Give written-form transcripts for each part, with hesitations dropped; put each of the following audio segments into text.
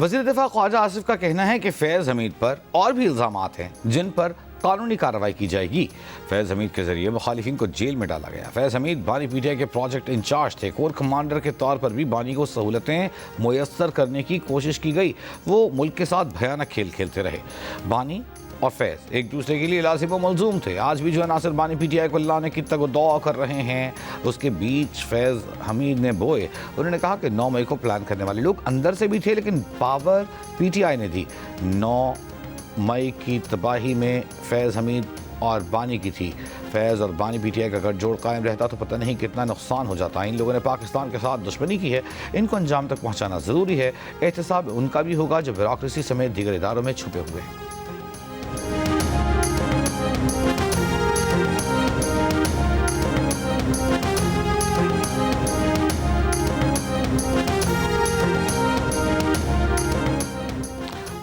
وزیر دفاع خواجہ آصف کا کہنا ہے کہ فیض حمید پر اور بھی الزامات ہیں جن پر قانونی کارروائی کی جائے گی۔ فیض حمید کے ذریعے مخالفین کو جیل میں ڈالا گیا۔ فیض حمید بانی پی ٹی آئی کے پروجیکٹ انچارج تھے۔ کور کمانڈر کے طور پر بھی بانی کو سہولتیں میسر کرنے کی کوشش کی گئی۔ وہ ملک کے ساتھ بھیانک کھیل کھیلتے رہے۔ بانی اور فیض ایک دوسرے کے لیے لازم و ملزوم تھے۔ آج بھی جو عناصر بانی پی ٹی آئی کو لانے کی تگ و دو کر رہے ہیں اس کے بیچ فیض حمید نے بوئے۔ انہوں نے کہا کہ 9 مئی کو پلان کرنے والے لوگ اندر سے بھی تھے لیکن پاور پی ٹی آئی نے دی۔ 9 مئی کی تباہی میں فیض حمید اور بانی کی تھی۔ فیض اور بانی پی ٹی آئی کا گٹھ جوڑ قائم رہتا تو پتہ نہیں کتنا نقصان ہو جاتا۔ ان لوگوں نے پاکستان کے ساتھ دشمنی کی ہے، ان کو انجام تک پہنچانا ضروری ہے۔ احتساب ان کا بھی ہوگا جو بیوروکریسی سمیت دیگر اداروں میں چھپے ہوئے ہیں۔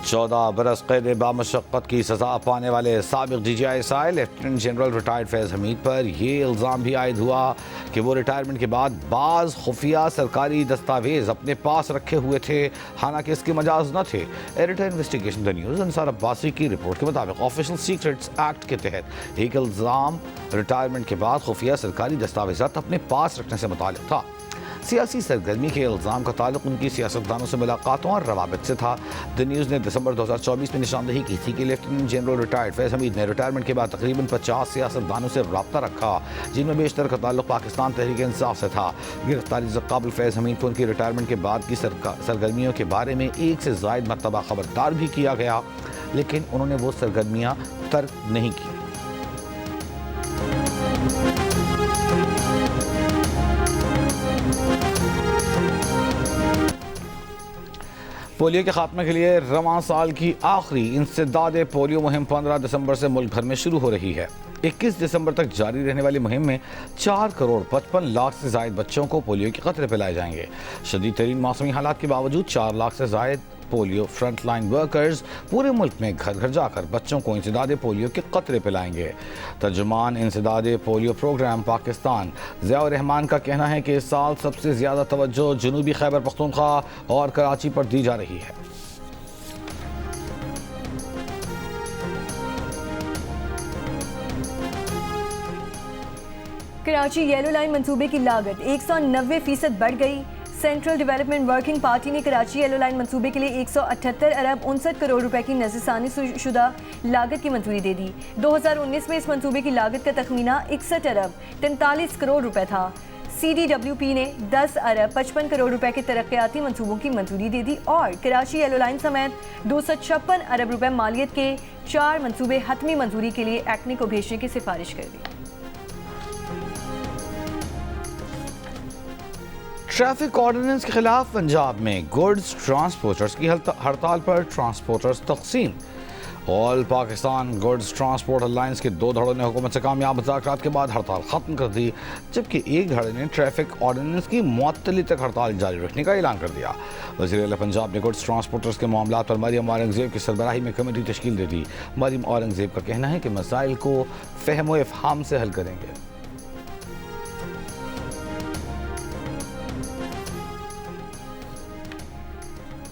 چودہ برس قید بامشقت کی سزا پانے والے سابق D G I S I lieutenant general retired Faiz Hameed پر یہ الزام بھی عائد ہوا کہ وہ ریٹائرمنٹ کے بعد بعض خفیہ سرکاری دستاویز اپنے پاس رکھے ہوئے تھے، حالانکہ اس کے مجاز نہ تھے۔ ایڈیٹر انویسٹیگیشن دا نیوز انصار عباسی کی رپورٹ کے مطابق آفیشل سیکرٹس ایکٹ کے تحت ایک الزام ریٹائرمنٹ کے بعد خفیہ سرکاری دستاویزات اپنے پاس رکھنے سے متعلق تھا۔ سیاسی سرگرمی کے الزام کا تعلق ان کی سیاستدانوں سے ملاقاتوں اور روابط سے تھا۔ دی نیوز نے دسمبر 2024 میں نشاندہی کی تھی کہ لیفٹیننٹ جنرل ریٹائرڈ فیض حمید نے ریٹائرمنٹ کے بعد تقریباً 50 سیاستدانوں سے رابطہ رکھا جن میں بیشتر کا تعلق پاکستان تحریک انصاف سے تھا۔ گرفتاری سے قبل فیض حمید کو ان کی ریٹائرمنٹ کے بعد کی سرگرمیوں کے بارے میں 1 سے زائد مرتبہ خبردار بھی کیا گیا لیکن انہوں نے وہ سرگرمیاں ترک نہیں کی۔ پولیو کے خاتمے کے لیے رواں سال کی آخری انسداد پولیو مہم 15 دسمبر سے ملک بھر میں شروع ہو رہی ہے۔ 21 دسمبر تک جاری رہنے والی مہم میں 4 کروڑ 55 لاکھ سے زائد بچوں کو پولیو کے قطرے پلائے جائیں گے۔ شدید ترین موسمی حالات کے باوجود 4 لاکھ سے زائد پولیو فرنٹ لائن ورکرز پورے ملک میں گھر گھر جا کر بچوں کو انسداد پولیو کے قطرے پلائیں گے۔ ترجمان انسداد پولیو پروگرام پاکستان ضیاء الرحمان کا کہنا ہے کہ اس سال سب سے زیادہ توجہ جنوبی خیبر پختونخوا اور کراچی پر دی جا رہی ہے۔ کراچی یلو لائن منصوبے کی لاگت 190% بڑھ گئی۔ سینٹرل ڈیولپمنٹ ورکنگ پارٹی نے کراچی یلو لائن منصوبے کے لیے 178 ارب 59 کروڑ روپے کی نظرثانی شدہ لاگت کی منظوری دے دی۔ 2019 میں اس منصوبے کی لاگت کا تخمینہ 61 ارب 43 کروڑ روپے تھا۔ سی ڈی ڈبلیو پی نے 10 ارب 55 کروڑ روپے کے ترقیاتی منصوبوں کی منظوری دے دی اور کراچی یلو لائن سمیت 256 ارب روپے مالیت کے 4 منصوبے حتمی منظوری کے لیے ایکنے کو بھیجنے کی سفارش کر دی۔ ٹریفک آرڈیننس کے خلاف پنجاب میں گڈز ٹرانسپورٹرز کی ہڑتال پر ٹرانسپورٹرز تقسیم۔ آل پاکستان گڈز ٹرانسپورٹ الائنس کے 2 دھڑوں نے حکومت سے کامیاب مذاکرات کے بعد ہڑتال ختم کر دی جبکہ ایک دھڑے نے ٹریفک آرڈیننس کی معطلی تک ہڑتال جاری رکھنے کا اعلان کر دیا۔ وزیر اعلیٰ پنجاب نے گڈز ٹرانسپورٹرز کے معاملات پر مریم اورنگزیب کی سربراہی میں کمیٹی تشکیل دے دی۔ مریم اورنگزیب کا کہنا ہے کہ مسائل کو فہم و افہام سے حل کریں گے۔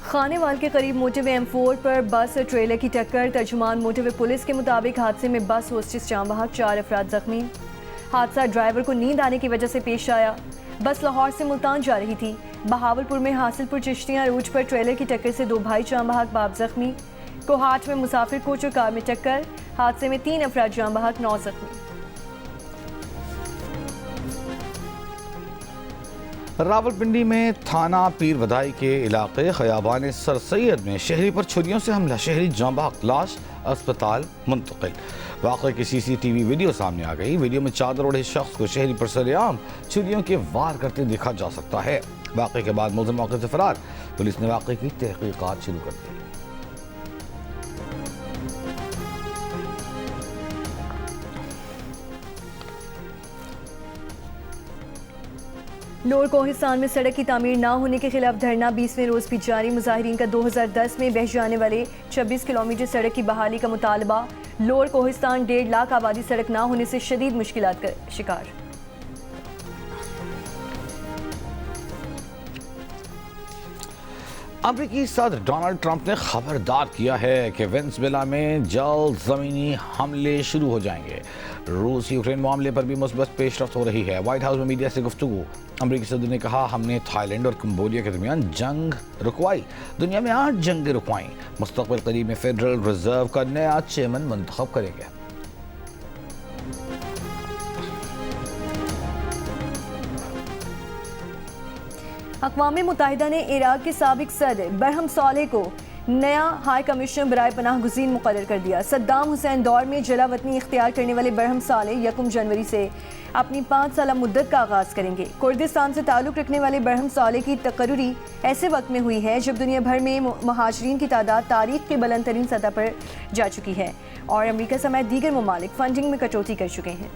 خانے وال کے قریب موٹر وے M4 پر بس اور ٹریلر کی ٹکر۔ ترجمان موٹر وے پولیس کے مطابق حادثے میں بس ہوسٹس جاں بحق، 4 افراد زخمی۔ حادثہ ڈرائیور کو نیند آنے کی وجہ سے پیش آیا۔ بس لاہور سے ملتان جا رہی تھی۔ بہاولپور میں حاصل پور چشتیاں روٹ پر ٹریلر کی ٹکر سے 2 بھائی جاں بحق، باپ زخمی۔ کوہاٹ میں مسافر کوچ اور کار میں ٹکر، حادثے میں 3 افراد جاں بحق، 9 زخمی۔ راولپنڈی میں تھانہ پیر ودائی کے علاقے خیابان سر سید میں شہری پر چھریوں سے حملہ، شہری جاں بحق، لاش اسپتال منتقل۔ واقعے کی سی سی ٹی وی ویڈیو سامنے آ گئی۔ ویڈیو میں چادر اوڑھے شخص کو شہری پر سرعام چھریوں کے وار کرتے دیکھا جا سکتا ہے۔ واقعے کے بعد ملزم موقع سے فرار، پولیس نے واقعے کی تحقیقات شروع کر دی۔ لوور کوہستان میں سڑک کی تعمیر نہ ہونے کے خلاف دھرنا 20ویں روز بھی جاری۔ مظاہرین کا 2010 میں بہہ جانے والے 26 کلومیٹر سڑک کی بحالی کا مطالبہ۔ لوور کوہستان 1.5 لاکھ آبادی سڑک نہ ہونے سے شدید مشکلات کا شکار۔ امریکی صدر ڈونلڈ ٹرمپ نے خبردار کیا ہے کہ وینزویلا میں جلد زمینی حملے شروع ہو جائیں گے۔ روس یوکرین معاملے پر بھی مثبت پیش رفت ہو رہی ہے۔ وائٹ ہاؤس میں میڈیا سے گفتگو، امریکی صدر نے کہا ہم نے تھائی لینڈ اور کمبوڈیا کے درمیان جنگ رکوائی، دنیا میں 8 جنگیں رکوائیں، مستقبل قریب میں فیڈرل ریزرو کا نیا چیئرمین منتخب کریں گے۔ اقوام متحدہ نے عراق کے سابق صدر برہم صالح کو نیا ہائی کمشنر برائے پناہ گزین مقرر کر دیا۔ صدام حسین دور میں جلا وطنی اختیار کرنے والے برہم صالح 1 جنوری سے اپنی 5 سالہ مدت کا آغاز کریں گے۔ کردستان سے تعلق رکھنے والے برہم صالح کی تقرری ایسے وقت میں ہوئی ہے جب دنیا بھر میں مہاجرین کی تعداد تاریخ کے بلند ترین سطح پر جا چکی ہے اور امریکہ سمیت دیگر ممالک فنڈنگ میں کٹوتی کر چکے ہیں۔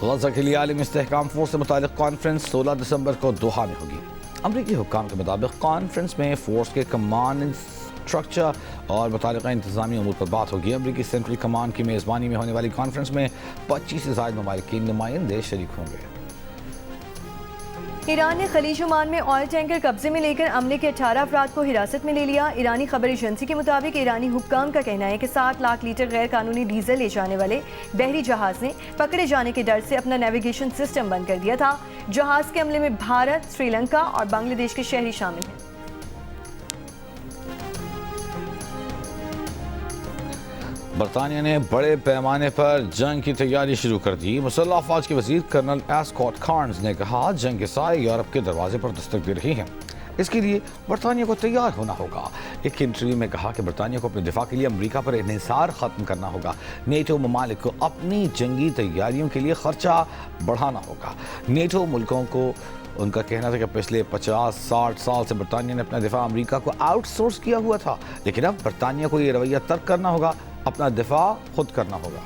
غزہ کے لیے عالمی استحکام فورس سے متعلق کانفرنس 16 دسمبر کو دوحہ میں ہوگی۔ امریکی حکام کے مطابق کانفرنس میں فورس کے کمانڈ اسٹرکچر اور متعلقہ انتظامی امور پر بات ہوگی۔ امریکی سینٹرل کمانڈ کی میزبانی میں ہونے والی کانفرنس میں 25 سے زائد ممالک کے نمائندے شریک ہوں گے۔ ایران نے خلیج عمان میں آئل ٹینکر قبضے میں لے کر عملے کے 18 افراد کو حراست میں لے لیا۔ ایرانی خبر ایجنسی کے مطابق ایرانی حکام کا کہنا ہے کہ 7 لاکھ لیٹر غیر قانونی ڈیزل لے جانے والے بحری جہاز نے پکڑے جانے کے ڈر سے اپنا نیویگیشن سسٹم بند کر دیا تھا۔ جہاز کے عملے میں بھارت، سری لنکا اور بنگلہ دیش کے شہری شامل ہیں۔ برطانیہ نے بڑے پیمانے پر جنگ کی تیاری شروع کر دی۔ مسلح افواج کے وزیر کرنل اسکاٹ کارنز نے کہا جنگ کے سائے یورپ کے دروازے پر دستک دے رہے ہیں، اس کے لیے برطانیہ کو تیار ہونا ہوگا۔ ایک انٹرویو میں کہا کہ برطانیہ کو اپنے دفاع کے لیے امریکہ پر انحصار ختم کرنا ہوگا۔ نیٹو ممالک کو اپنی جنگی تیاریوں کے لیے خرچہ بڑھانا ہوگا۔ نیٹو ملکوں کو ان کا کہنا تھا کہ پچھلے 50-60 سال سے برطانیہ نے اپنا دفاع امریکہ کو آؤٹ سورس کیا ہوا تھا، لیکن اب برطانیہ کو یہ رویہ ترک کرنا ہوگا، اپنا دفاع خود کرنا ہوگا۔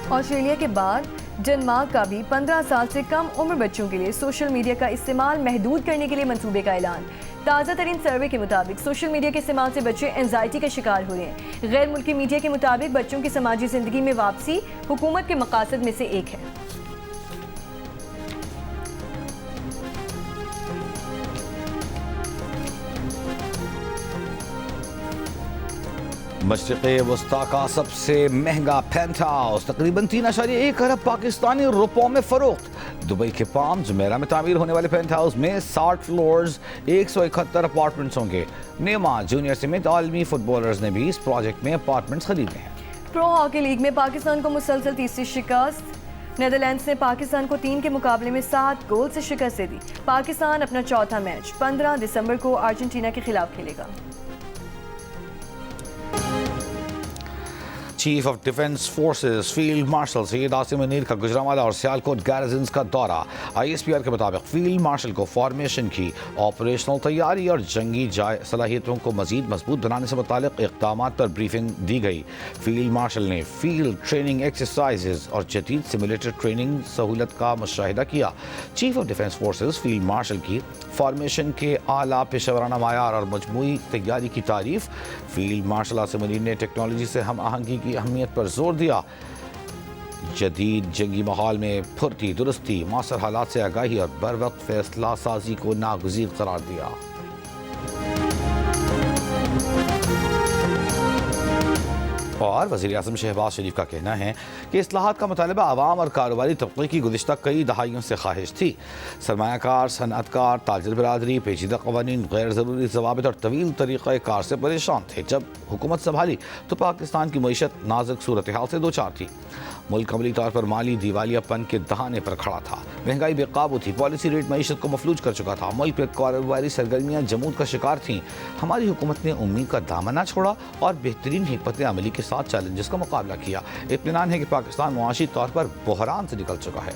آسٹریلیا کے بعد ڈنمارک کا بھی 15 سال سے کم عمر بچوں کے لیے سوشل میڈیا کا استعمال محدود کرنے کے لیے منصوبے کا اعلان۔ تازہ ترین سروے کے مطابق سوشل میڈیا کے استعمال سے بچے اینزائٹی کا شکار ہو رہے ہیں۔ غیر ملکی میڈیا کے مطابق بچوں کی سماجی زندگی میں واپسی حکومت کے مقاصد میں سے ایک ہے۔ مشرق وسطیٰ کا سب سے مہنگا پینٹ ہاؤس تقریباً 3.1 ارب پاکستانی روپوں میں فروخت۔ دبئی کے پام جمیرہ میں تعمیر ہونے والے پینٹ ہاؤس میں 60 فلورز 171 اپارٹمنٹس ہوں گے۔ نیما جونیئر سمیت عالمی فٹ بالرز نے بھی اس پروجیکٹ میں اپارٹمنٹس خریدے ہیں۔ پرو ہاکی لیگ میں پاکستان کو مسلسل تیسری شکست۔ نیدرلینڈز نے پاکستان کو 3 کے مقابلے میں 7 گول سے شکست دے دی۔ پاکستان اپنا چوتھا میچ 15 دسمبر کو ارجنٹینا کے خلاف کھیلے گا۔ Chief of defence forces field marshal Syed Asim Munir کا گجرانوالہ اور سیالکوٹ گیرزنز کا دورہ۔ ISPR کے مطابق فیلڈ مارشل کو فارمیشن کی آپریشنل تیاری اور جنگی صلاحیتوں کو مزید مضبوط بنانے سے متعلق اقدامات پر بریفنگ دی گئی۔ فیلڈ مارشل نے فیلڈ ٹریننگ ایکسرسائزز اور جدید سیمولیٹر ٹریننگ سہولت کا مشاہدہ کیا۔ Chief of defence forces field martial کی فارمیشن کے اعلیٰ پیشہ ورانہ معیار اور مجموعی تیاری کی تعریف۔ فیلڈ مارشل عاصم منیر نے ٹیکنالوجی سے ہم آہنگی کی اہمیت پر زور دیا۔ جدید جنگی ماحول میں پھرتی، درستی، معاصر حالات سے آگاہی اور بر وقت فیصلہ سازی کو ناگزیر قرار دیا۔ اور وزیر اعظم شہباز شریف کا کہنا ہے کہ اصلاحات کا مطالبہ عوام اور کاروباری طبقے کی گزشتہ کئی دہائیوں سے خواہش تھی۔ سرمایہ کار، صنعت کار، تاجر برادری پیچیدہ قوانین، غیر ضروری ضوابط اور طویل طریقہ کار سے پریشان تھے۔ جب حکومت سنبھالی تو پاکستان کی معیشت نازک صورتحال سے دوچار تھی۔ ملک عملی طور پر مالی دیوالیہ پن کے دہانے پر کھڑا تھا، مہنگائی بے قابو تھی، پالیسی ریٹ معیشت کو مفلوج کر چکا تھا، ملک میں کاروباری سرگرمیاں جمود کا شکار تھیں۔ ہماری حکومت نے امید کا دامن نہ چھوڑا اور بہترین حکمت عملی کے ساتھ چیلنجز کا مقابلہ کیا۔ اطمینان ہے کہ پاکستان معاشی طور پر بحران سے نکل چکا ہے۔